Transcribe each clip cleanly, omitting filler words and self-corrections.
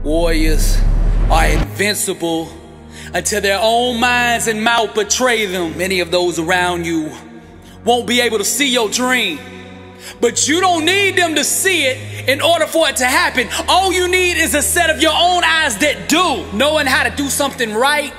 Warriors are invincible until their own minds and mouth betray them. Many of those around you won't be able to see your dream, but you don't need them to see it in order for it to happen. All you need is a set of your own eyes that do. Knowing how to do something right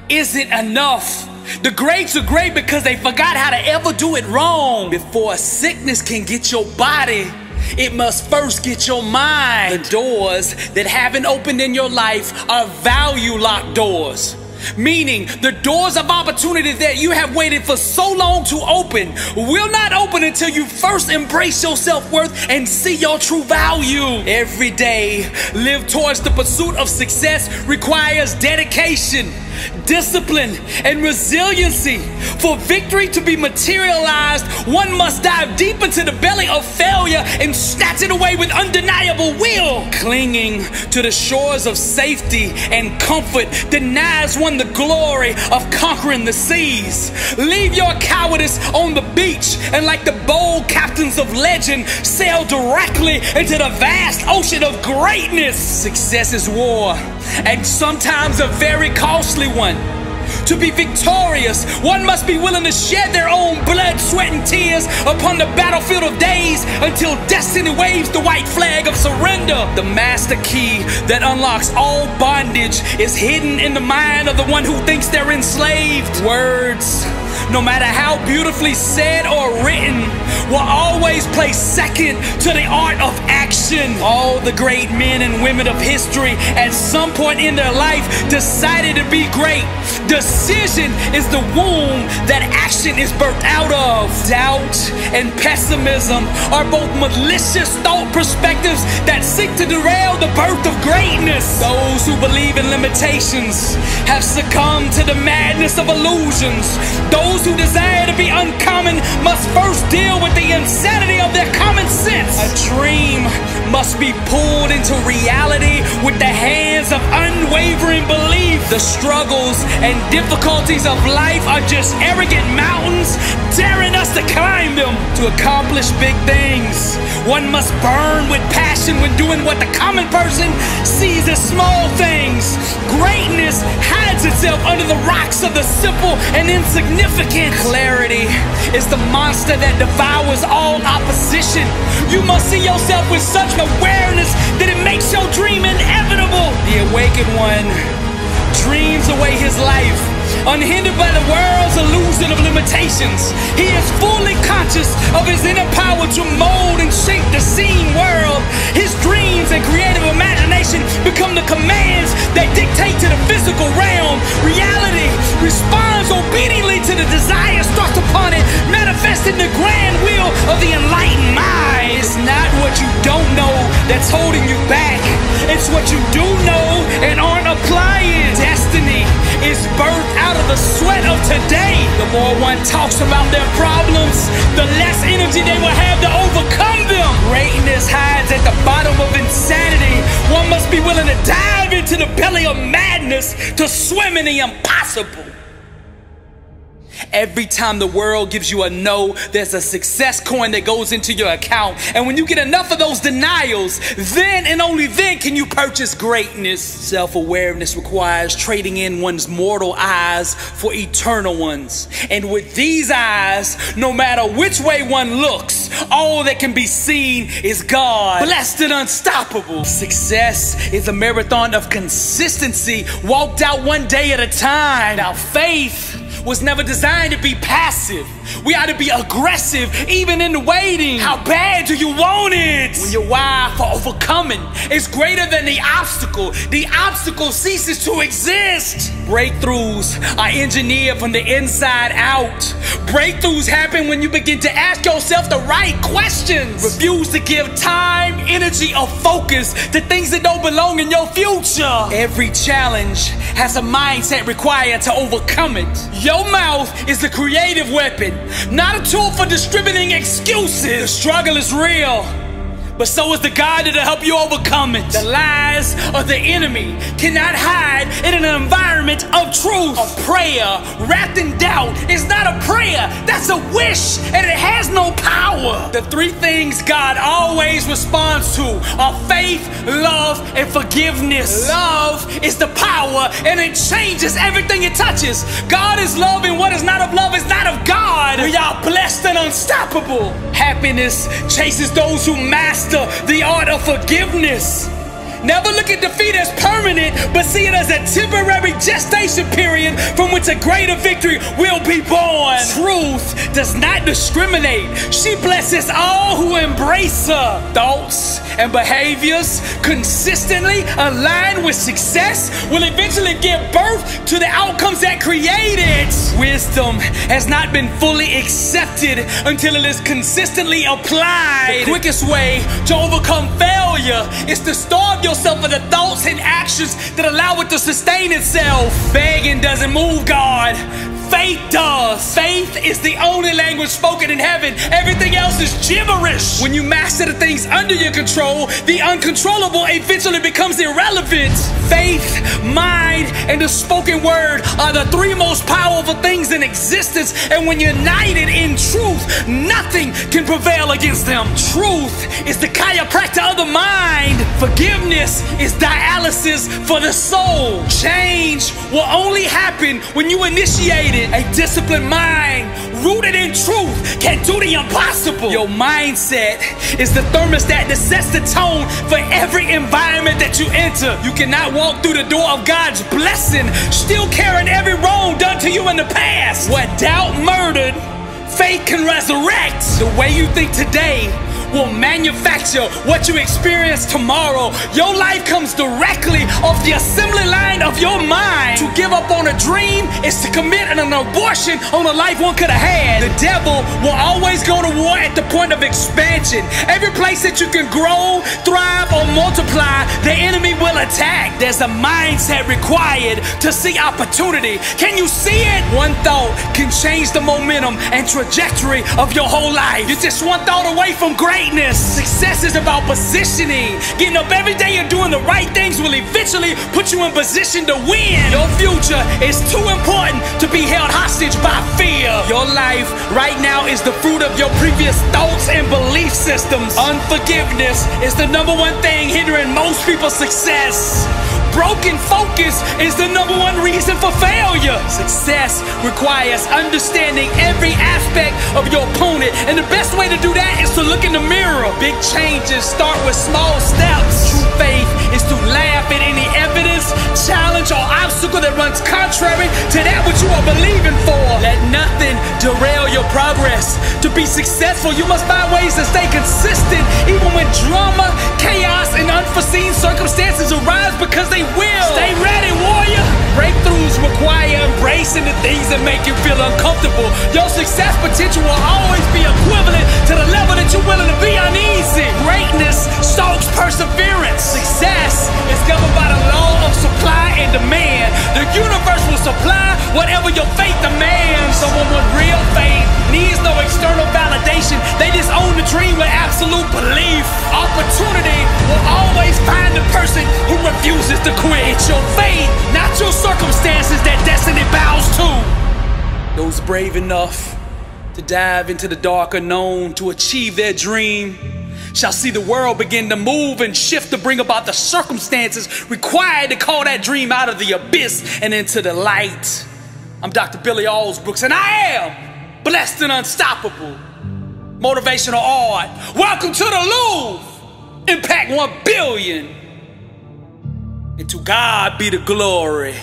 isn't enough. The greats are great because they forgot how to ever do it wrong. Before sickness can get your body, it must first get your mind. The doors that haven't opened in your life are value locked doors. Meaning the doors of opportunity that you have waited for so long to open will not open until you first embrace your self-worth and see your true value. Every day, live towards the pursuit of success requires dedication, discipline, and resiliency. For victory to be materialized, one must dive deep into the belly of failure and snatch it away with undeniable will. Clinging to the shores of safety and comfort denies one the glory of conquering the seas. Leave your cowardice on the beach and, like the bold captains of legend, sail directly into the vast ocean of greatness. Success is war, and sometimes a very costly one. To be victorious, one must be willing to shed their own blood, sweat, and tears upon the battlefield of days until destiny waves the white flag of surrender. The master key that unlocks all bondage is hidden in the mind of the one who thinks they're enslaved. Words, no matter how beautifully said or written, will always place second to the art of action. All the great men and women of history at some point in their life decided to be great. Decision is the womb that action is birthed out of. Doubt and pessimism are both malicious thought perspectives that seek to derail the birth of greatness. Those who believe in limitations have succumbed to the madness of illusions. Those who desire to be uncommon must first deal with the insanity of their common sense. A dream must be pulled into reality with the hands of unwavering belief. The struggles and difficulties of life are just arrogant mountains daring us to climb them. To accomplish big things, one must burn with passion when doing what the common person sees as small things. Greatness hides itself under the rocks of the simple and insignificant. Clarity is the monster that devours all opposition. You must see yourself with such awareness that it makes your dream inevitable. The awakened one dreams away his life, unhindered by the world's illusion of limitations. He is fully conscious of his inner power to mold and shape the seen world. His dreams and creative imagination become the commands that dictate to the physical realm. Reality responds obediently to the desires thrust upon it, manifesting the grand will of the enlightened mind. It's not what you don't know that's holding you back. It's what you do know and aren't applying. Destiny is birthed out of the sweat of today. The more one talks about their problems, the less energy they will have to overcome them. Greatness hides at the bottom of insanity. One must be willing to dive into the belly of madness to swim in the impossible. Every time the world gives you a no, there's a success coin that goes into your account. And when you get enough of those denials, then and only then can you purchase greatness. Self-awareness requires trading in one's mortal eyes for eternal ones. And with these eyes, no matter which way one looks, all that can be seen is God, blessed and unstoppable. Success is a marathon of consistency, walked out one day at a time. Now, faith was never designed to be passive. We ought to be aggressive, even in the waiting. How bad do you want it? When your why for overcoming is greater than the obstacle ceases to exist. Breakthroughs are engineered from the inside out. Breakthroughs happen when you begin to ask yourself the right questions. Refuse to give time, energy, or focus to things that don't belong in your future. Every challenge has a mindset required to overcome it. Your mouth is the creative weapon, not a tool for distributing excuses. The struggle is real, but so is the God that'll help you overcome it. The lies of the enemy cannot hide in an environment of truth. A prayer wrapped in doubt is not a prayer, that's a wish, and it has no power. The three things God always responds to are faith, love, and forgiveness. Love is the power, and it changes everything it touches. God is love, and what is not of love is not of God. We are blessed and unstoppable. Happiness chases those who master the art of forgiveness. Never look at defeat as permanent, but see it as a temporary gestation period from which a greater victory will be born. Truth does not discriminate. She blesses all who embrace her. Thoughts and behaviors consistently aligned with success will eventually give birth to the outcomes that create it. Wisdom has not been fully accepted until it is consistently applied. The quickest way to overcome failure is to starve yourself of the thoughts and actions that allow it to sustain itself. Begging doesn't move God. Faith does. Faith is the only language spoken in heaven. Everything else is gibberish. When you master the things under your control, the uncontrollable eventually becomes irrelevant. Faith, mind, and the spoken word are the three most powerful things in existence, and when united in truth, nothing can prevail against them. Truth is the chiropractor of the mind. Forgiveness is dialysis for the soul. Change will only happen when you initiate it. A disciplined mind rooted in truth can do the impossible. Your mindset is the thermostat that sets the tone for every environment that you enter. You cannot walk through the door of God's blessing still carrying every wrong done to you in the past. What doubt murdered, faith can resurrect. The way you think today will manufacture what you experience tomorrow. Your life comes directly off the assembly line of your mind. To give up on a dream is to commit an abortion on a life one could have had. The devil will always go to war at the point of expansion. Every place that you can grow, thrive, or multiply, the enemy will attack. There's a mindset required to see opportunity. Can you see it? One thought can change the momentum and trajectory of your whole life. You're just one thought away from greatness. Success is about positioning. Getting up every day and doing the right things will eventually put you in position to win. Your future is too important to be held hostage by fear. Your life right now is the fruit of your previous thoughts and belief systems. Unforgiveness is the number one thing hindering most people's success. Broken focus is the number one reason for failure. Success requires understanding every aspect of your opponent, and the best way to do that is to look in the mirror. Big changes start with small steps. True faith is to laugh at any evidence, challenge, or obstacle that runs contrary to that which you are believing for. Let nothing derail your progress. To be successful, you must find ways to stay consistent, even when drama, chaos, and unforeseen circumstances arise, because they will. Stay ready, warrior. Breakthroughs require embracing the things that make you feel uncomfortable. Your success potential will always be equivalent to the level that you're willing to be uneasy. Greatness stalks perseverance. Success is governed by the law of supply and demand. The universe will supply whatever your faith demands. Someone with real faith needs no external validation. They just own the dream with absolute belief. Opportunity will always find the person who refuses to quit. It's your faith, not your circumstances, that destiny bows to. Those brave enough to dive into the dark unknown to achieve their dream shall see the world begin to move and shift to bring about the circumstances required to call that dream out of the abyss and into the light. I'm Dr. Billy Alsbrooks, and I am blessed and unstoppable. Motivational art. Welcome to the Louvre. Impact 1 billion. And to God be the glory.